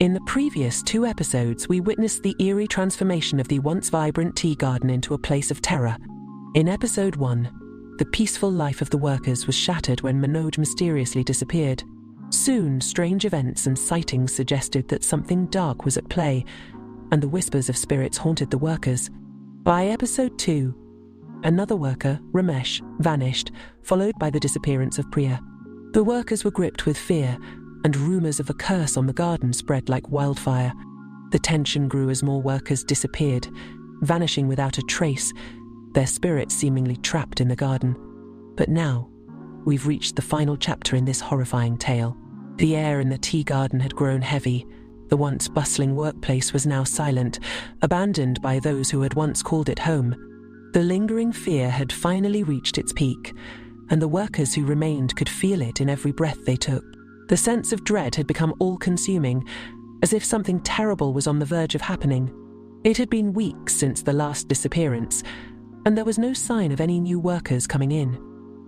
In the previous 2 episodes, we witnessed the eerie transformation of the once vibrant tea garden into a place of terror. In episode 1, the peaceful life of the workers was shattered when Manoj mysteriously disappeared. Soon, strange events and sightings suggested that something dark was at play, and the whispers of spirits haunted the workers. By episode 2, another worker, Ramesh, vanished, followed by the disappearance of Priya. The workers were gripped with fear, and rumors of a curse on the garden spread like wildfire. The tension grew as more workers disappeared, vanishing without a trace, their spirits seemingly trapped in the garden. But now, we've reached the final chapter in this horrifying tale. The air in the tea garden had grown heavy. The once bustling workplace was now silent, abandoned by those who had once called it home. The lingering fear had finally reached its peak, and the workers who remained could feel it in every breath they took. The sense of dread had become all-consuming, as if something terrible was on the verge of happening. It had been weeks since the last disappearance, and there was no sign of any new workers coming in.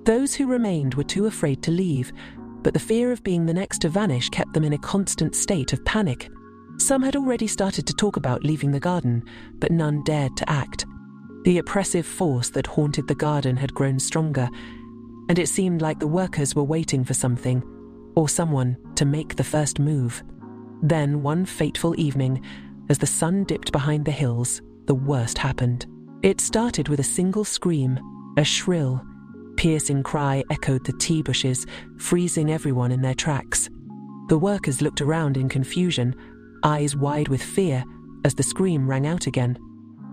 Those who remained were too afraid to leave, but the fear of being the next to vanish kept them in a constant state of panic. Some had already started to talk about leaving the garden, but none dared to act. The oppressive force that haunted the garden had grown stronger, and it seemed like the workers were waiting for something, or someone, to make the first move. Then, one fateful evening, as the sun dipped behind the hills, the worst happened. It started with a single scream, a shrill, piercing cry echoed the tea bushes, freezing everyone in their tracks. The workers looked around in confusion, eyes wide with fear, as the scream rang out again.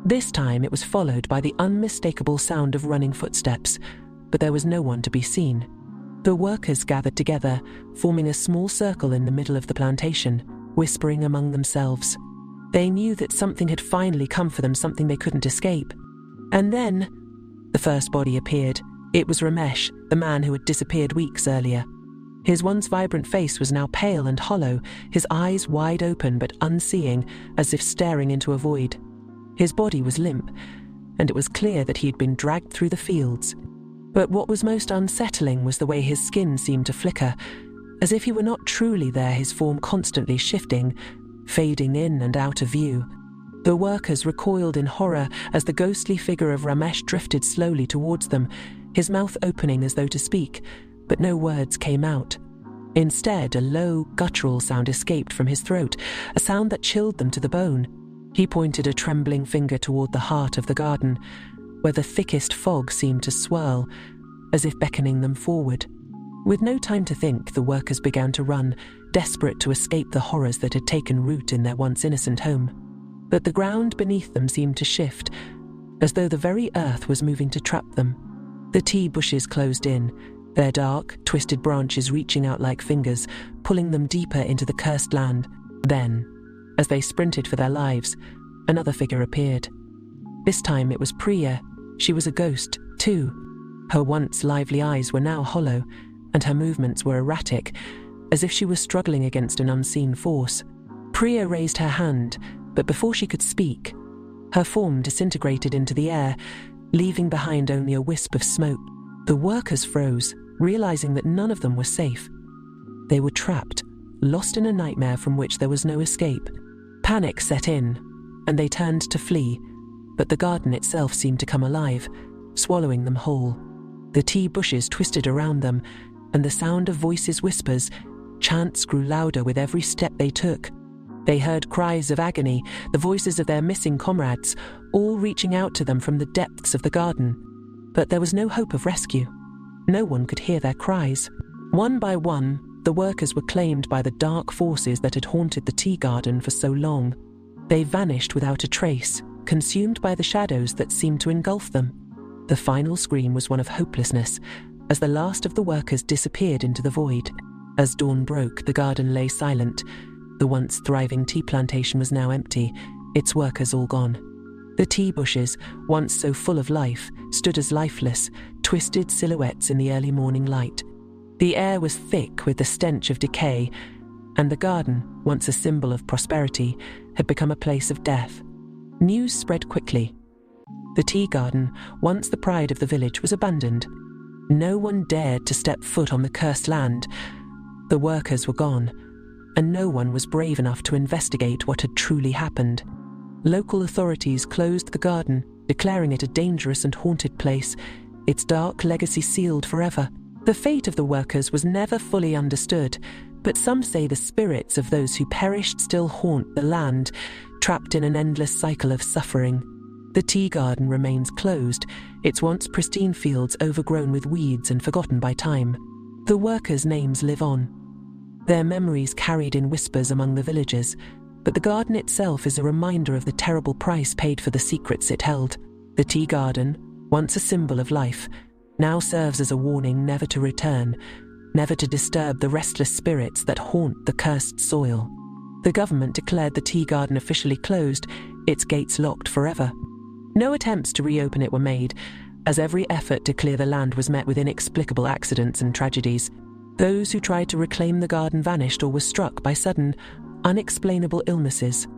This time it was followed by the unmistakable sound of running footsteps, but there was no one to be seen. The workers gathered together, forming a small circle in the middle of the plantation, whispering among themselves. They knew that something had finally come for them, something they couldn't escape. And then, the first body appeared. It was Ramesh, the man who had disappeared weeks earlier. His once vibrant face was now pale and hollow, his eyes wide open but unseeing, as if staring into a void. His body was limp, and it was clear that he had been dragged through the fields. But what was most unsettling was the way his skin seemed to flicker, as if he were not truly there, his form constantly shifting, fading in and out of view. The workers recoiled in horror as the ghostly figure of Ramesh drifted slowly towards them, his mouth opening as though to speak, but no words came out. Instead, a low, guttural sound escaped from his throat, a sound that chilled them to the bone. He pointed a trembling finger toward the heart of the garden, where the thickest fog seemed to swirl, as if beckoning them forward. With no time to think, the workers began to run, desperate to escape the horrors that had taken root in their once innocent home. But the ground beneath them seemed to shift, as though the very earth was moving to trap them. The tea bushes closed in, their dark, twisted branches reaching out like fingers, pulling them deeper into the cursed land. Then, as they sprinted for their lives, another figure appeared. This time it was Priya. She was a ghost, too. Her once lively eyes were now hollow, and her movements were erratic, as if she was struggling against an unseen force. Priya raised her hand, but before she could speak, her form disintegrated into the air, leaving behind only a wisp of smoke. The workers froze, realizing that none of them were safe. They were trapped, lost in a nightmare from which there was no escape. Panic set in, and they turned to flee, but the garden itself seemed to come alive, swallowing them whole. The tea bushes twisted around them, and the sound of voices' whispers, chants grew louder with every step they took. They heard cries of agony, the voices of their missing comrades, all reaching out to them from the depths of the garden. But there was no hope of rescue. No one could hear their cries. One by one, the workers were claimed by the dark forces that had haunted the tea garden for so long. They vanished without a trace, consumed by the shadows that seemed to engulf them. The final scream was one of hopelessness, as the last of the workers disappeared into the void. As dawn broke, the garden lay silent. The once thriving tea plantation was now empty, its workers all gone. The tea bushes, once so full of life, stood as lifeless, twisted silhouettes in the early morning light. The air was thick with the stench of decay, and the garden, once a symbol of prosperity, had become a place of death. News spread quickly. The tea garden, once the pride of the village, was abandoned. No one dared to step foot on the cursed land. The workers were gone, and no one was brave enough to investigate what had truly happened. Local authorities closed the garden, declaring it a dangerous and haunted place, its dark legacy sealed forever. The fate of the workers was never fully understood, but some say the spirits of those who perished still haunt the land, trapped in an endless cycle of suffering. The tea garden remains closed, its once pristine fields overgrown with weeds and forgotten by time. The workers' names live on, their memories carried in whispers among the villagers, but the garden itself is a reminder of the terrible price paid for the secrets it held. The tea garden, once a symbol of life, now serves as a warning never to return, never to disturb the restless spirits that haunt the cursed soil. The government declared the tea garden officially closed, its gates locked forever. No attempts to reopen it were made, as every effort to clear the land was met with inexplicable accidents and tragedies. Those who tried to reclaim the garden vanished or were struck by sudden, unexplainable illnesses.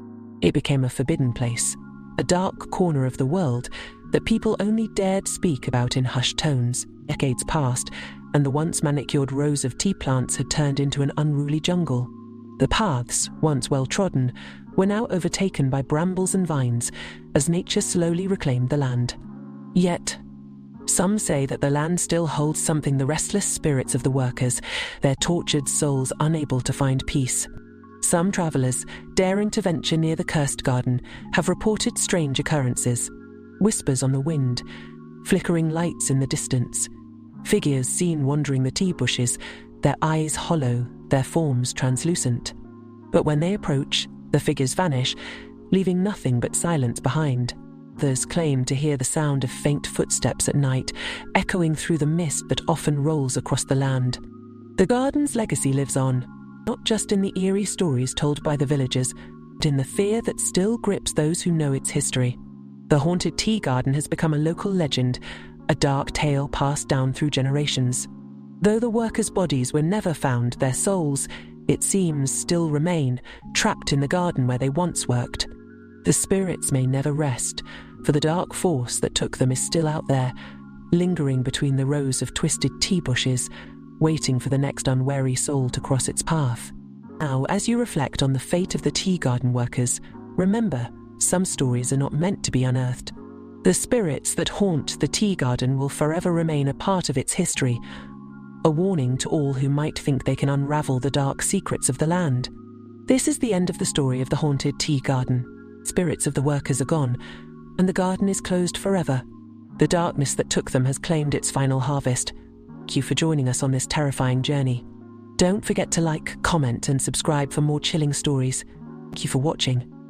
It became a forbidden place, a dark corner of the world that people only dared speak about in hushed tones. Decades passed, and the once manicured rows of tea plants had turned into an unruly jungle. The paths, once well-trodden, were now overtaken by brambles and vines as nature slowly reclaimed the land. Yet, some say that the land still holds something, the restless spirits of the workers, their tortured souls unable to find peace. Some travelers, daring to venture near the cursed garden, have reported strange occurrences. Whispers on the wind, flickering lights in the distance, figures seen wandering the tea bushes, their eyes hollow, their forms translucent. But when they approach, the figures vanish, leaving nothing but silence behind. Others claim to hear the sound of faint footsteps at night, echoing through the mist that often rolls across the land. The garden's legacy lives on, not just in the eerie stories told by the villagers, but in the fear that still grips those who know its history. The haunted tea garden has become a local legend, a dark tale passed down through generations. Though the workers' bodies were never found, their souls, it seems, still remain, trapped in the garden where they once worked. The spirits may never rest, for the dark force that took them is still out there, lingering between the rows of twisted tea bushes, waiting for the next unwary soul to cross its path. Now, as you reflect on the fate of the tea garden workers, remember, some stories are not meant to be unearthed. The spirits that haunt the tea garden will forever remain a part of its history, a warning to all who might think they can unravel the dark secrets of the land. This is the end of the story of the haunted tea garden. Spirits of the workers are gone, and the garden is closed forever. The darkness that took them has claimed its final harvest. Thank you for joining us on this terrifying journey. Don't forget to like, comment, and subscribe for more chilling stories. Thank you for watching.